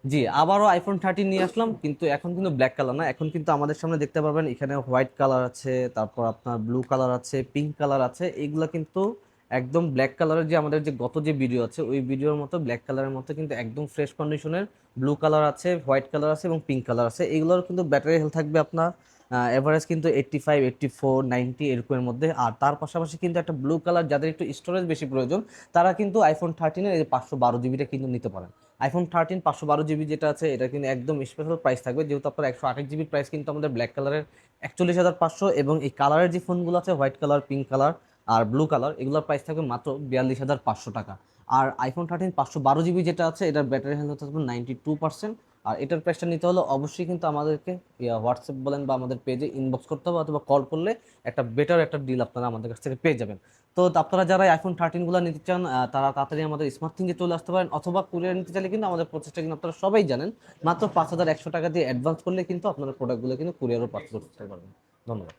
জি, আবারও আইফোন 13 নিয়ে আসলাম, কিন্তু এখন কিন্তু ব্ল্যাক কালার না, এখন কিন্তু আমাদের সামনে দেখতে পারবেন এখানে হোয়াইট কালার আছে, তারপর আপনার ব্লু কালার আছে, পিঙ্ক কালার আছে। এইগুলা কিন্তু একদম ব্ল্যাক কালারের, যে আমাদের যে গত যে ভিডিও আছে ওই ভিডিওর মতো ব্ল্যাক কালারের মতো কিন্তু একদম ফ্রেশ কন্ডিশনের ব্লু কালার আছে, হোয়াইট কালার আছে এবং পিঙ্ক কালার আছে। এইগুলোর কিন্তু ব্যাটারি হেলথ থাকবে আপনার এভারেজ কিন্তু 85, 84, 90 এরকমের মধ্যে। আর তার পাশাপাশি কিন্তু একটা ব্লু কালার, যাদের একটু স্টোরেজ বেশি প্রয়োজন, তারা কিন্তু আইফোন 13-এর এই 512 জিবিটা কিন্তু নিতে পারেন। আইফোন 13 512 জিবি যেটা আছে এটা কিন্তু একদম স্পেশাল প্রাইস থাকবে, যেহেতু আপনার 128 জিবির প্রাইস কিন্তু আমাদের ব্ল্যাক কালারের 41,500, এবং এই কালারের যে ফোনগুলো আছে হোয়াইট কালার, পিঙ্ক কালার আর ব্লু কালার, এগুলোর প্রাইস থাকবে মাত্র 42,500 টাকা। আর আইফোন 13 512 জিবি যেটা আছে এটার ব্যাটারি হেলথ থাকবে 92%। আর এটার প্রাইসটা নিতে হলে অবশ্যই কিন্তু আমাদেরকে হোয়াটসঅ্যাপ বলেন বা আমাদের পেজে ইনবক্স করতে হবে, অথবা কল করলে একটা বেটার একটা ডিল আপনারা আমাদের কাছ থেকে পেয়ে যাবেন। তো আপনারা যারা আইফোন 13 গুলো নিতে চান তারা তাড়াতাড়ি আমাদের স্মার্ট থিংয়ে চলে আসতে পারেন, অথবা কুরিয়ার নিতে চাইলে কিন্তু আমাদের প্রচেষ্টা কিন্তু আপনারা সবাই জানেন, মাত্র 5,100 টাকা দিয়ে অ্যাডভান্স করলে কিন্তু আপনারা প্রোডাক্টগুলো কিন্তু কুরিয়ারও পাঠাতে করতে পারবেন। ধন্যবাদ।